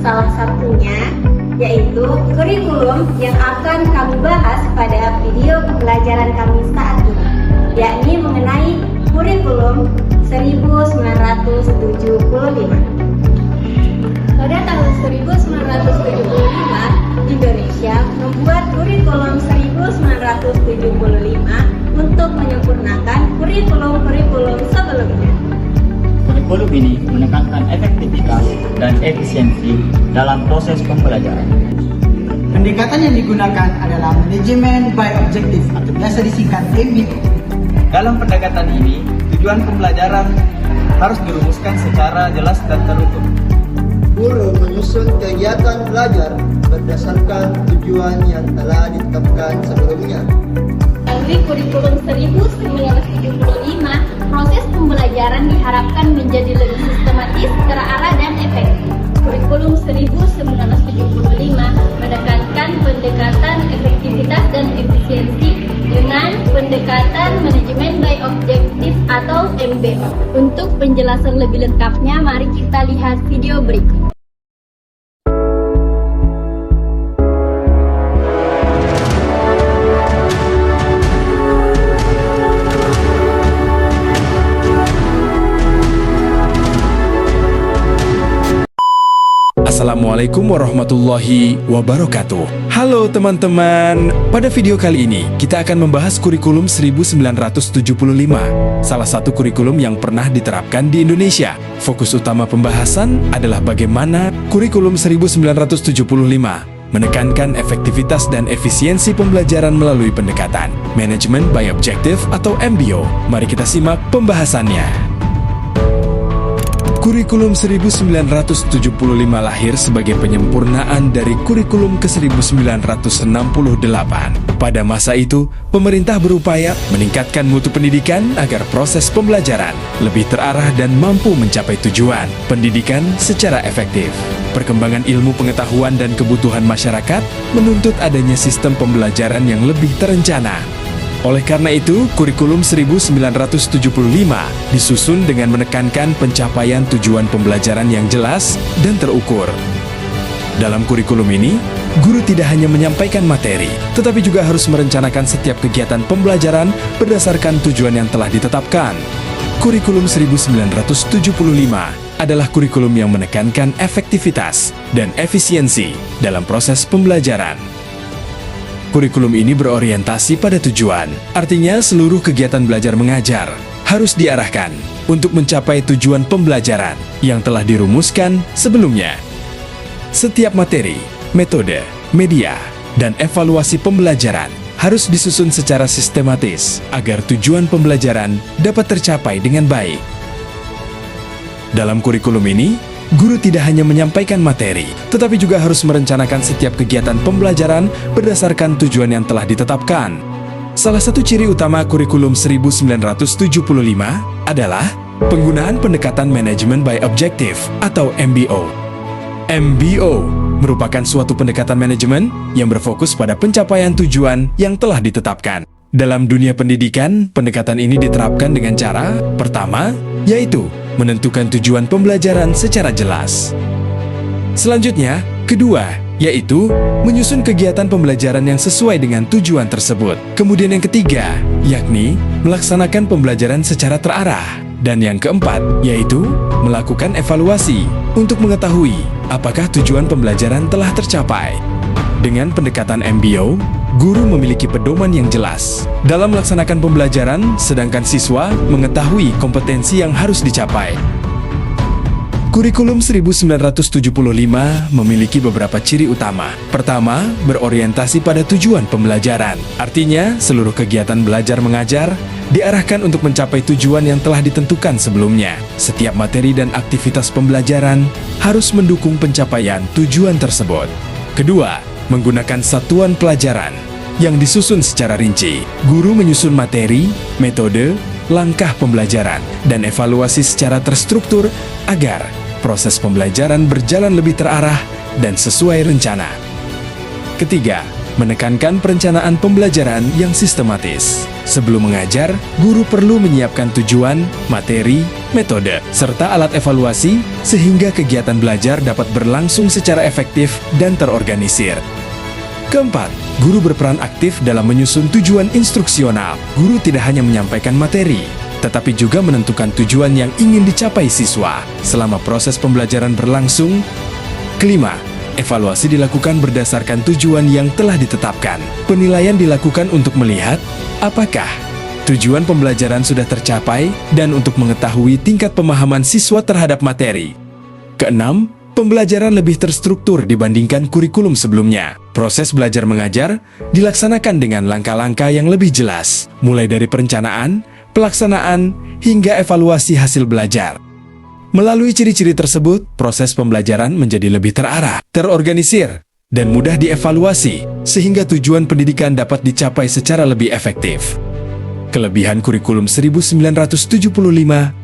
Salah satunya yaitu kurikulum yang akan kami bahas pada video pembelajaran kami saat ini, yakni mengenai kurikulum 1975. Pada tahun 1975, Indonesia membuat kurikulum 1975 untuk menyempurnakan kurikulum-kurikulum sebelumnya. Kurikulum ini menekankan efektivitas dan efisiensi dalam proses pembelajaran. Pendekatan yang digunakan adalah manajemen by objective atau biasa disingkat MBO. Dalam pendekatan ini, tujuan pembelajaran harus dirumuskan secara jelas dan terukur. Guru menyusun kegiatan belajar berdasarkan tujuan yang telah ditetapkan sebelumnya. Melalui kurikulum 1975, proses pembelajaran diharapkan menjadi lebih sistematis, terarah, dan efektif. Kurikulum 1975 menekankan pendekatan efektivitas dan efisiensi dengan pendekatan manajemen by objektif atau MBO. Untuk penjelasan lebih lengkapnya, mari kita lihat video berikut. Assalamualaikum warahmatullahi wabarakatuh. Halo teman-teman, pada video kali ini kita akan membahas kurikulum 1975, salah satu kurikulum yang pernah diterapkan di Indonesia. Fokus utama pembahasan adalah bagaimana kurikulum 1975 menekankan efektivitas dan efisiensi pembelajaran melalui pendekatan Management by Objective atau MBO. Mari kita simak pembahasannya. Kurikulum 1975 lahir sebagai penyempurnaan dari kurikulum ke-1968. Pada masa itu, pemerintah berupaya meningkatkan mutu pendidikan agar proses pembelajaran lebih terarah dan mampu mencapai tujuan pendidikan secara efektif. Perkembangan ilmu pengetahuan dan kebutuhan masyarakat menuntut adanya sistem pembelajaran yang lebih terencana. Oleh karena itu, kurikulum 1975 disusun dengan menekankan pencapaian tujuan pembelajaran yang jelas dan terukur. Dalam kurikulum ini, guru tidak hanya menyampaikan materi, tetapi juga harus merencanakan setiap kegiatan pembelajaran berdasarkan tujuan yang telah ditetapkan. Kurikulum 1975 adalah kurikulum yang menekankan efektivitas dan efisiensi dalam proses pembelajaran. Kurikulum ini berorientasi pada tujuan, artinya seluruh kegiatan belajar mengajar harus diarahkan untuk mencapai tujuan pembelajaran yang telah dirumuskan sebelumnya. Setiap materi, metode, media, dan evaluasi pembelajaran harus disusun secara sistematis agar tujuan pembelajaran dapat tercapai dengan baik. Dalam kurikulum ini, guru tidak hanya menyampaikan materi, tetapi juga harus merencanakan setiap kegiatan pembelajaran berdasarkan tujuan yang telah ditetapkan. Salah satu ciri utama kurikulum 1975 adalah penggunaan pendekatan Management by Objective atau MBO. MBO merupakan suatu pendekatan manajemen yang berfokus pada pencapaian tujuan yang telah ditetapkan. Dalam dunia pendidikan, pendekatan ini diterapkan dengan cara pertama, yaitu menentukan tujuan pembelajaran secara jelas. Selanjutnya, kedua, yaitu menyusun kegiatan pembelajaran yang sesuai dengan tujuan tersebut. Kemudian yang ketiga, yakni melaksanakan pembelajaran secara terarah. Dan yang keempat, yaitu melakukan evaluasi untuk mengetahui apakah tujuan pembelajaran telah tercapai. Dengan pendekatan MBO, guru memiliki pedoman yang jelas dalam melaksanakan pembelajaran, sedangkan siswa mengetahui kompetensi yang harus dicapai. Kurikulum 1975 memiliki beberapa ciri utama. Pertama, berorientasi pada tujuan pembelajaran. Artinya, seluruh kegiatan belajar mengajar diarahkan untuk mencapai tujuan yang telah ditentukan sebelumnya. Setiap materi dan aktivitas pembelajaran harus mendukung pencapaian tujuan tersebut. Kedua, menggunakan satuan pelajaran yang disusun secara rinci. Guru menyusun materi, metode, langkah pembelajaran, dan evaluasi secara terstruktur agar proses pembelajaran berjalan lebih terarah dan sesuai rencana. Ketiga, menekankan perencanaan pembelajaran yang sistematis. Sebelum mengajar, guru perlu menyiapkan tujuan, materi, metode, serta alat evaluasi sehingga kegiatan belajar dapat berlangsung secara efektif dan terorganisir. Keempat, guru berperan aktif dalam menyusun tujuan instruksional. Guru tidak hanya menyampaikan materi, tetapi juga menentukan tujuan yang ingin dicapai siswa selama proses pembelajaran berlangsung. Kelima, evaluasi dilakukan berdasarkan tujuan yang telah ditetapkan. Penilaian dilakukan untuk melihat apakah tujuan pembelajaran sudah tercapai dan untuk mengetahui tingkat pemahaman siswa terhadap materi. Keenam, pembelajaran lebih terstruktur dibandingkan kurikulum sebelumnya. Proses belajar mengajar dilaksanakan dengan langkah-langkah yang lebih jelas, mulai dari perencanaan, pelaksanaan, hingga evaluasi hasil belajar. Melalui ciri-ciri tersebut, proses pembelajaran menjadi lebih terarah, terorganisir, dan mudah dievaluasi, sehingga tujuan pendidikan dapat dicapai secara lebih efektif. Kelebihan kurikulum 1975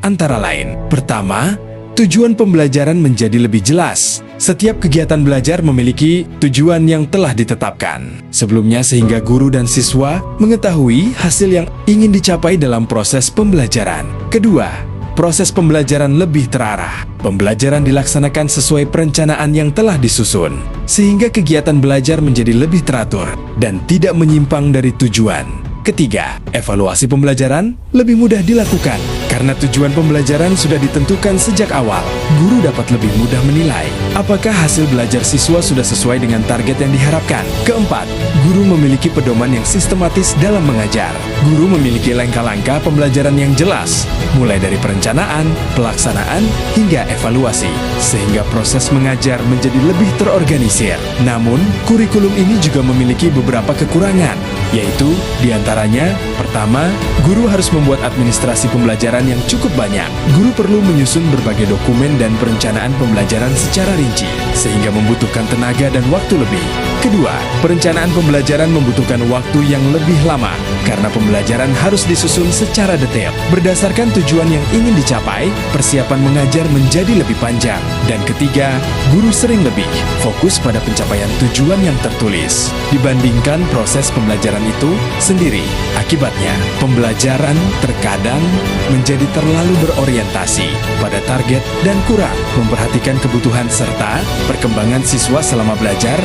antara lain. Pertama, tujuan pembelajaran menjadi lebih jelas. Setiap kegiatan belajar memiliki tujuan yang telah ditetapkan sebelumnya sehingga guru dan siswa mengetahui hasil yang ingin dicapai dalam proses pembelajaran. Kedua, proses pembelajaran lebih terarah. Pembelajaran dilaksanakan sesuai perencanaan yang telah disusun, sehingga kegiatan belajar menjadi lebih teratur dan tidak menyimpang dari tujuan. Ketiga, evaluasi pembelajaran lebih mudah dilakukan. Karena tujuan pembelajaran sudah ditentukan sejak awal, guru dapat lebih mudah menilai apakah hasil belajar siswa sudah sesuai dengan target yang diharapkan. Keempat, guru memiliki pedoman yang sistematis dalam mengajar. Guru memiliki langkah-langkah pembelajaran yang jelas, mulai dari perencanaan, pelaksanaan, hingga evaluasi, sehingga proses mengajar menjadi lebih terorganisir. Namun, kurikulum ini juga memiliki beberapa kekurangan, yaitu diantaranya, pertama, guru harus membuat administrasi pembelajaran yang cukup banyak. Guru perlu menyusun berbagai dokumen dan perencanaan pembelajaran secara rinci, sehingga membutuhkan tenaga dan waktu lebih. Kedua, perencanaan pembelajaran membutuhkan waktu yang lebih lama, karena pembelajaran harus disusun secara detail. Berdasarkan tujuan yang ingin dicapai, persiapan mengajar menjadi lebih panjang. Dan ketiga, guru sering lebih fokus pada pencapaian tujuan yang tertulis, dibandingkan proses pembelajaran itu sendiri. Akibatnya, pembelajaran terkadang menjadi terlalu berorientasi pada target dan kurang memperhatikan kebutuhan serta perkembangan siswa selama belajar.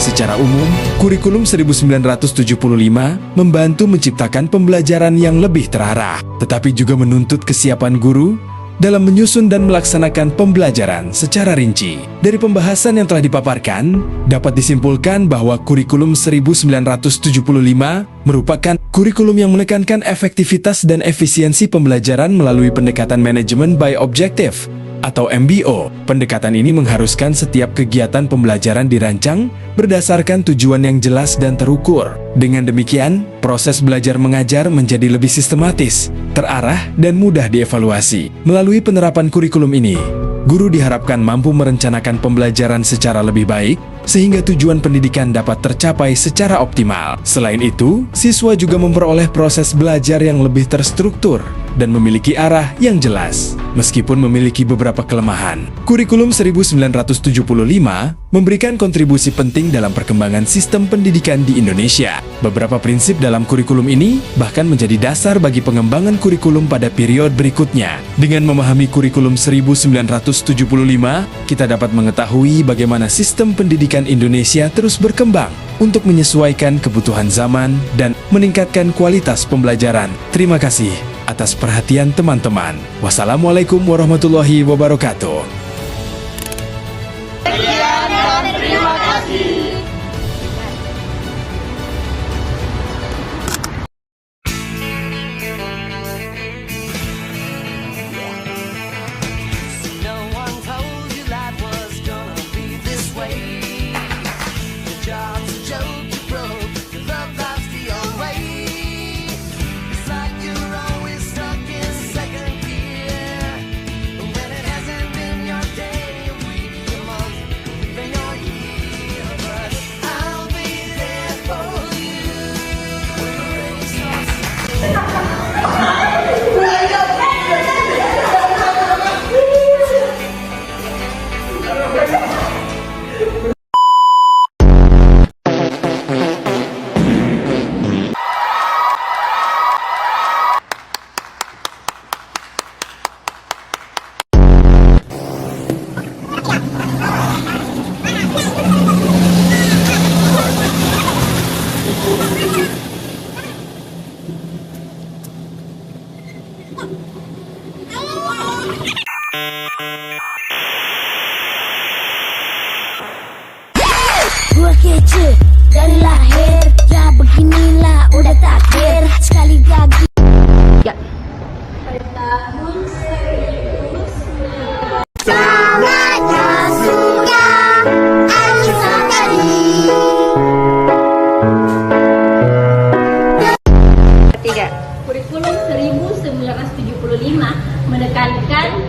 Secara umum, kurikulum 1975 membantu menciptakan pembelajaran yang lebih terarah, tetapi juga menuntut kesiapan guru dalam menyusun dan melaksanakan pembelajaran secara rinci. Dari pembahasan yang telah dipaparkan, dapat disimpulkan bahwa kurikulum 1975 merupakan kurikulum yang menekankan efektivitas dan efisiensi pembelajaran melalui pendekatan manajemen by objective atau MBO. Pendekatan ini mengharuskan setiap kegiatan pembelajaran dirancang berdasarkan tujuan yang jelas dan terukur. Dengan demikian, proses belajar mengajar menjadi lebih sistematis, terarah, dan mudah dievaluasi. Melalui penerapan kurikulum ini, guru diharapkan mampu merencanakan pembelajaran secara lebih baik, sehingga tujuan pendidikan dapat tercapai secara optimal. Selain itu, siswa juga memperoleh proses belajar yang lebih terstruktur dan memiliki arah yang jelas. Meskipun memiliki beberapa kelemahan, kurikulum 1975 memberikan kontribusi penting dalam perkembangan sistem pendidikan di Indonesia. Beberapa prinsip dalam kurikulum ini bahkan menjadi dasar bagi pengembangan kurikulum pada periode berikutnya. Dengan memahami kurikulum 1975, kita dapat mengetahui bagaimana sistem pendidikan Indonesia terus berkembang untuk menyesuaikan kebutuhan zaman dan meningkatkan kualitas pembelajaran. Terima kasih atas perhatian teman-teman. Wassalamualaikum warahmatullahi wabarakatuh. Terima kasih. No one told you life was gonna be this way. The job's a joke, you broke, your love life's the old way. It's like you're always stuck in second gear when it hasn't been your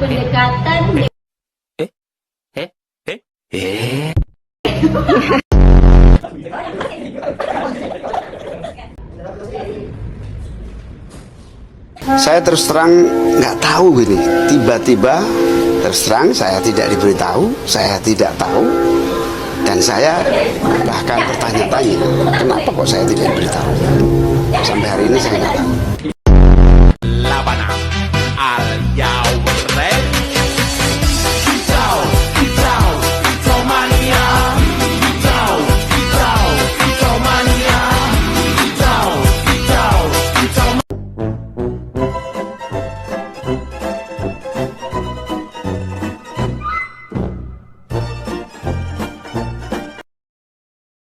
pendekatan Saya terus terang nggak tahu ini. Tiba-tiba terus terang saya tidak diberitahu, saya tidak tahu, dan saya bahkan bertanya-tanya, kenapa kok saya tidak diberitahu? Sampai hari ini saya nggak tahu.